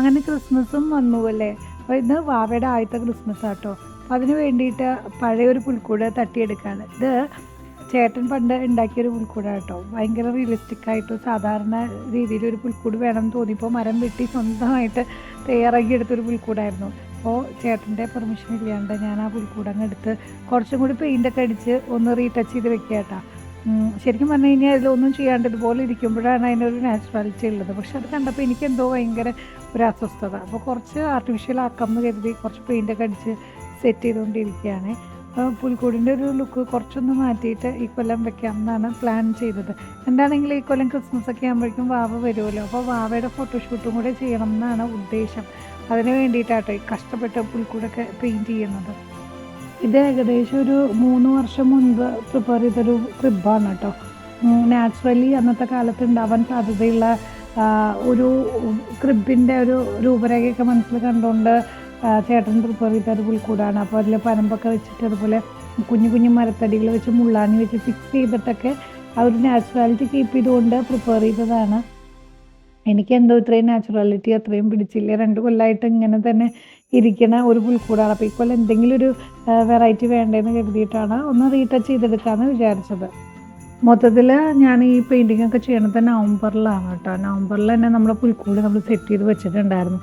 അങ്ങനെ ക്രിസ്മസും വന്നു അല്ലേ. അപ്പോൾ ഇത് വാവയുടെ ആദ്യത്തെ ക്രിസ്മസ് ആട്ടോ. അതിന് വേണ്ടിയിട്ട് പഴയൊരു പുൽക്കൂട് തട്ടിയെടുക്കുകയാണ്. ഇത് ചേട്ടൻ പണ്ട് ഉണ്ടാക്കിയൊരു പുൽക്കൂടാണ് കേട്ടോ. ഭയങ്കര റിയലിസ്റ്റിക്കായിട്ട് സാധാരണ രീതിയിൽ ഒരു പുൽക്കൂട് വേണം തോന്നിയപ്പോൾ മരം വെട്ടി സ്വന്തമായിട്ട് തയ്യാറാക്കിയെടുത്തൊരു പുൽക്കൂടായിരുന്നു. അപ്പോൾ ചേട്ടൻ്റെ പെർമിഷൻ ഇല്ലാണ്ട് ഞാൻ ആ പുൽക്കൂട് അങ്ങ് എടുത്ത് കുറച്ചും കൂടി പെയിൻ്റൊക്കെ അടിച്ച് ഒന്ന് റീടച്ച് ചെയ്ത് വെക്കുക കേട്ടോ. ശരിക്കും പറഞ്ഞു കഴിഞ്ഞാൽ ഇതിലൊന്നും ചെയ്യാണ്ട് ഇതുപോലെ ഇരിക്കുമ്പോഴാണ് അതിനൊരു നാച്ചുറാലിറ്റി ഉള്ളത്. പക്ഷെ അത് കണ്ടപ്പോൾ എനിക്കെന്തോ ഭയങ്കര ഒരു അസ്വസ്ഥത. അപ്പോൾ കുറച്ച് ആർട്ടിഫിഷ്യൽ ആക്കാം എന്ന് കരുതി കുറച്ച് പെയിൻ്റൊക്കെ അടിച്ച് സെറ്റ് ചെയ്തുകൊണ്ടിരിക്കുകയാണ്. പുൽക്കൂടിൻ്റെ ഒരു ലുക്ക് കുറച്ചൊന്ന് മാറ്റിയിട്ട് ഈ കൊല്ലം വെക്കാം എന്നാണ് പ്ലാൻ ചെയ്തത്. എന്താണെങ്കിലും ഈ കൊല്ലം ക്രിസ്മസ് ഒക്കെ ആകുമ്പോഴേക്കും വാവ വരുമല്ലോ. അപ്പോൾ വാവയുടെ ഫോട്ടോഷൂട്ടും കൂടെ ചെയ്യണം എന്നാണ് ഉദ്ദേശം. അതിന് വേണ്ടിയിട്ടാട്ടോ ഈ കഷ്ടപ്പെട്ട് പുൽക്കൂടൊക്കെ പെയിൻറ്റ് ചെയ്യുന്നത്. ഇത് ഏകദേശം ഒരു 3 വർഷം മുൻപ് പ്രിപ്പയർ ചെയ്തൊരു ക്രിബാണ് കേട്ടോ. നാച്ചുറലി അന്നത്തെ കാലത്ത് ഉണ്ടാവാൻ സാധ്യതയുള്ള ഒരു ക്രിബിൻ്റെ ഒരു രൂപരേഖയൊക്കെ മനസ്സിൽ കണ്ടുകൊണ്ട് ചേട്ടൻ പ്രിപ്പയർ ചെയ്തൊരു പുൽക്കൂടാണ്. അപ്പോൾ അതിൽ പനമ്പൊക്കെ വെച്ചിട്ട് അതുപോലെ കുഞ്ഞു കുഞ്ഞു മരത്തടികൾ വെച്ച് മുള്ളാണി വെച്ച് ഫിക്സ് ചെയ്തിട്ടൊക്കെ ആ ഒരു നാച്ചുറാലിറ്റി കീപ്പ് ചെയ്തുകൊണ്ട് പ്രിപ്പയർ ചെയ്തതാണ്. എനിക്കെന്തോ ഇത്രയും നാച്ചുറാലിറ്റി അത്രയും പിടിച്ചില്ല. 2 കൊല്ലമായിട്ട് ഇങ്ങനെ തന്നെ ഇരിക്കുന്ന ഒരു പുൽക്കൂടാണ്. അപ്പോൾ ഈ കൊല്ലം എന്തെങ്കിലും ഒരു വെറൈറ്റി വേണ്ടതെന്ന് കരുതിയിട്ടാണ് ഒന്ന് റീടച്ച് ചെയ്തെടുക്കാമെന്ന് വിചാരിച്ചത്. മൊത്തത്തിൽ ഞാൻ ഈ പെയിൻറ്റിംഗ് ഒക്കെ ചെയ്യണത് നവംബറിലാണ് കേട്ടോ. നവംബറിൽ തന്നെ നമ്മൾ പുൽക്കൂട് നമ്മൾ സെറ്റ് ചെയ്ത് വെച്ചിട്ടുണ്ടായിരുന്നു.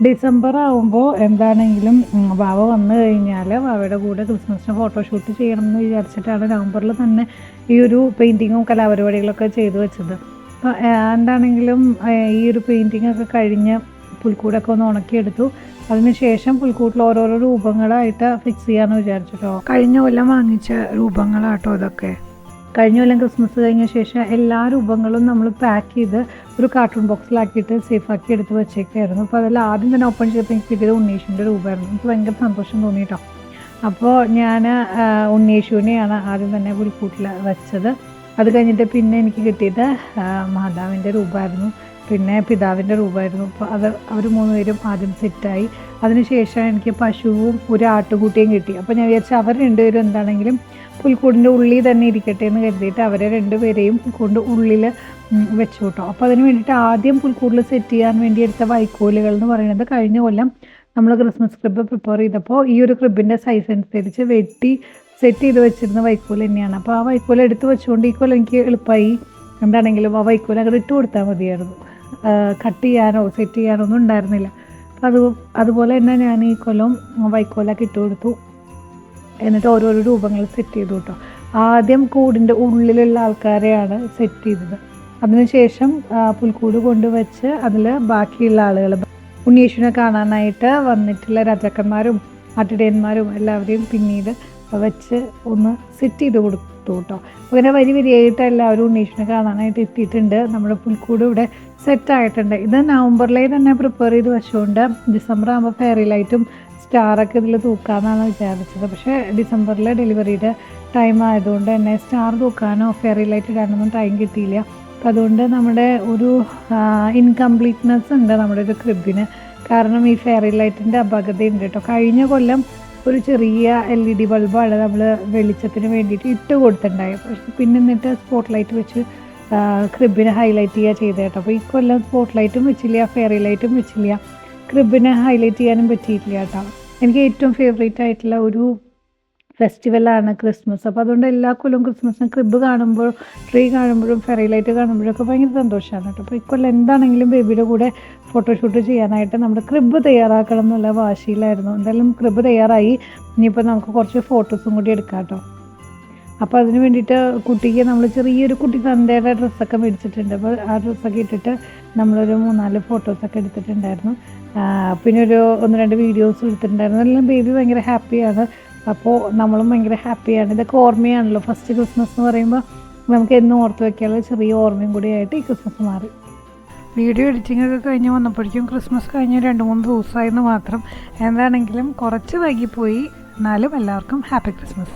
ഡിസംബർ ആകുമ്പോൾ എന്താണെങ്കിലും വാവ വന്നു കഴിഞ്ഞാൽ വാവയുടെ കൂടെ ക്രിസ്മസിന് ഫോട്ടോഷൂട്ട് ചെയ്യണം എന്ന് വിചാരിച്ചിട്ടാണ് നവംബറിൽ തന്നെ ഈ ഒരു പെയിൻറ്റിങ്ങും കലാപരിപാടികളൊക്കെ ചെയ്ത് വെച്ചത്. അപ്പോൾ എന്താണെങ്കിലും ഈ ഒരു പെയിൻറ്റിങ് ഒക്കെ കഴിഞ്ഞ് പുൽക്കൂടൊക്കെ ഒന്ന് ഉണക്കിയെടുത്തു. അതിനുശേഷം പുൽക്കൂട്ടിൽ ഓരോരോ രൂപങ്ങളായിട്ട് ഫിക്സ് ചെയ്യാമെന്ന് വിചാരിച്ചിട്ടോ. കഴിഞ്ഞ കൊല്ലം വാങ്ങിച്ച രൂപങ്ങളാട്ടോ ഇതൊക്കെ. കഴിഞ്ഞ കൊല്ലം ക്രിസ്മസ് കഴിഞ്ഞ ശേഷം എല്ലാ രൂപങ്ങളും നമ്മൾ പാക്ക് ചെയ്ത് ഒരു കാർട്ടൂൺ ബോക്സിലാക്കിയിട്ട് സേഫാക്കി എടുത്ത് വെച്ചേക്കായിരുന്നു. അപ്പോൾ അതെല്ലാം ആദ്യം തന്നെ ഓപ്പൺ ചെയ്തപ്പോൾ എനിക്ക് കിട്ടിയത് ഉണ്ണീഷുവിൻ്റെ രൂപമായിരുന്നു. എനിക്ക് ഭയങ്കര സന്തോഷം തോന്നിയിട്ടോ. അപ്പോൾ ഞാൻ ഉണ്ണീഷുവിനെയാണ് ആദ്യം തന്നെ പുൽക്കൂട്ടിൽ വെച്ചത്. അത് കഴിഞ്ഞിട്ട് പിന്നെ എനിക്ക് കിട്ടിയത് മാതാവിൻ്റെ രൂപമായിരുന്നു, പിന്നെ പിതാവിൻ്റെ രൂപമായിരുന്നു. അപ്പോൾ അവർ 3 പേരും ആദ്യം സെറ്റായി. അതിനുശേഷം എനിക്ക് പശുവും ഒരു ആട്ടുകുട്ടിയും കിട്ടി. അപ്പോൾ ഞാൻ വിചാരിച്ചു അവർ 2 പേരും എന്താണെങ്കിലും പുൽക്കൂടിൻ്റെ ഉള്ളിൽ തന്നെ ഇരിക്കട്ടെ എന്ന് കരുതിയിട്ട് അവരെ 2 പേരെയും കൊണ്ട് ഉള്ളിൽ വെച്ചു കേട്ടോ. അപ്പോൾ അതിന് വേണ്ടിയിട്ട് ആദ്യം പുൽക്കൂടിൽ സെറ്റ് ചെയ്യാൻ വേണ്ടി എടുത്ത വൈക്കോലുകൾ എന്ന് പറയുന്നത് കഴിഞ്ഞ കൊല്ലം നമ്മൾ ക്രിസ്മസ് ക്രിബ് പ്രിപ്പയർ ചെയ്തപ്പോൾ ഈ ഒരു ക്രിബിൻ്റെ സൈസ് അനുസരിച്ച് വെട്ടി സെറ്റ് ചെയ്ത് വെച്ചിരുന്ന വൈക്കോൽ തന്നെയാണ്. അപ്പോൾ ആ വൈക്കോൽ എടുത്ത് വെച്ചുകൊണ്ട് ഈ കൊല്ലം എനിക്ക് എളുപ്പമായി. എന്താണെങ്കിലും ആ വൈക്കോൽ അങ്ങോട്ട് ഇട്ട് കൊടുത്താൽ മതിയായിരുന്നു. കട്ട് ചെയ്യാനോ സെറ്റ് ചെയ്യാനോ ഒന്നും ഉണ്ടായിരുന്നില്ല. അപ്പോൾ അതുപോലെ തന്നെ ഞാൻ ഈ കൊല്ലം വൈക്കോലൊക്കെ ഇട്ട് കൊടുത്തു. എന്നിട്ട് ഓരോരോ രൂപങ്ങൾ സെറ്റ് ചെയ്തു കേട്ടോ. ആദ്യം കൂടിൻ്റെ ഉള്ളിലുള്ള ആൾക്കാരെയാണ് സെറ്റ് ചെയ്തത്. അതിനുശേഷം പുൽക്കൂട് കൊണ്ടുവച്ച് അതിൽ ബാക്കിയുള്ള ആളുകൾ ഉണ്ണീഷുവിനെ കാണാനായിട്ട് വന്നിട്ടുള്ള രാജാക്കന്മാരും ആട്ടിടയന്മാരും എല്ലാവരെയും പിന്നീട് വെച്ച് ഒന്ന് സെറ്റ് ചെയ്ത് കൊടുത്തു കേട്ടോ. അങ്ങനെ വരിയായിട്ട് എല്ലാവരും ഉണ്ണീഷുവിനെ കാണാനായിട്ട് എത്തിയിട്ടുണ്ട്. നമ്മുടെ പുൽക്കൂട് ഇവിടെ സെറ്റായിട്ടുണ്ട്. ഇത് നവംബറിലേ തന്നെ പ്രിപ്പയർ ചെയ്ത് വെച്ചുകൊണ്ട് ഡിസംബർ ആകുമ്പോൾ ഫെയറി ലൈറ്റും സ്റ്റാറൊക്കെ ഇതിൽ തൂക്കാമെന്നാണ് വിചാരിച്ചത്. പക്ഷേ ഡിസംബറിലെ ഡെലിവറിയുടെ ടൈം ആയതുകൊണ്ട് തന്നെ സ്റ്റാർ തൂക്കാനോ ഫെയറി ലൈറ്റ് ഇടാനൊന്നും ടൈം കിട്ടിയില്ല. അപ്പോൾ അതുകൊണ്ട് നമ്മുടെ ഒരു ഇൻകംപ്ലീറ്റ്നെസ് ഉണ്ട് നമ്മുടെ ഒരു ക്രിബിന്. കാരണം ഈ ഫെയറി ലൈറ്റിൻ്റെ അപകതയുണ്ട് കേട്ടോ. കഴിഞ്ഞ കൊല്ലം ഒരു ചെറിയ LED ബൾബാണ് നമ്മൾ വെളിച്ചത്തിന് വേണ്ടിയിട്ട് ഇട്ട് കൊടുത്തിട്ടുണ്ടായി. പക്ഷെ പിന്നെ എന്നിട്ട് സ്പോട്ട് ലൈറ്റ് വെച്ച് ക്രിബിനെ ഹൈലൈറ്റ് ചെയ്യുക ചെയ്തത് കേട്ടോ. അപ്പോൾ ഈ കൊല്ലം സ്പോട്ട് ലൈറ്റും വെച്ചില്ല, ഫെയറി ലൈറ്റും വെച്ചില്ല, ക്രിബിനെ ഹൈലൈറ്റ് ചെയ്യാനും പറ്റിയിട്ടില്ല കേട്ടോ. എനിക്ക് ഏറ്റവും ഫേവറേറ്റ് ആയിട്ടുള്ള ഒരു ഫെസ്റ്റിവലാണ് ക്രിസ്മസ്. അപ്പോൾ അതുകൊണ്ട് എല്ലാ കൊല്ലവും ക്രിസ്മസിന് ക്രിബ് കാണുമ്പോൾ, ട്രീ കാണുമ്പോഴും ഫെയറി ലൈറ്റ് കാണുമ്പോഴൊക്കെ ഭയങ്കര സന്തോഷമാണ് കേട്ടോ. അപ്പോൾ ഇക്കൊല്ലം എന്താണെങ്കിലും ബേബിയുടെ കൂടെ ഫോട്ടോഷൂട്ട് ചെയ്യാനായിട്ട് നമ്മുടെ ക്രിബ് തയ്യാറാക്കണം എന്നുള്ള വാശിയിലായിരുന്നു. എന്തായാലും ക്രിബ് തയ്യാറായി. ഇനിയിപ്പോൾ നമുക്ക് കുറച്ച് ഫോട്ടോസും കൂടി എടുക്കാം കേട്ടോ. അപ്പോൾ അതിന് വേണ്ടിയിട്ട് കുട്ടിക്ക് നമ്മൾ ചെറിയൊരു കുട്ടി സൺഡേയുടെ ഡ്രസ്സൊക്കെ മേടിച്ചിട്ടുണ്ട്. അപ്പോൾ ആ ഡ്രസ്സൊക്കെ ഇട്ടിട്ട് നമ്മളൊരു 3-4 ഫോട്ടോസൊക്കെ എടുത്തിട്ടുണ്ടായിരുന്നു. പിന്നെ ഒരു 1-2 വീഡിയോസ് എടുത്തിട്ടുണ്ടായിരുന്നു. എല്ലാം ബേബി ഭയങ്കര ഹാപ്പിയാണ്. അപ്പോൾ നമ്മളും ഭയങ്കര ഹാപ്പിയാണ്. ഇതൊക്കെ ഓർമ്മയാണല്ലോ. ഫസ്റ്റ് ക്രിസ്മസ് എന്ന് പറയുമ്പോൾ നമുക്ക് എന്നും ഓർത്ത് വയ്ക്കാനുള്ള ചെറിയ ഓർമ്മയും കൂടി ആയിട്ട് ഈ ക്രിസ്മസ് മാറി. വീഡിയോ എഡിറ്റിങ്ങൊക്കെ കഴിഞ്ഞ് വന്നപ്പോഴേക്കും ക്രിസ്മസ് കഴിഞ്ഞ് 2-3 ദിവസമായെന്ന് മാത്രം. എന്താണെങ്കിലും കുറച്ച് വൈകിപ്പോയി. എന്നാലും എല്ലാവർക്കും ഹാപ്പി ക്രിസ്മസ്.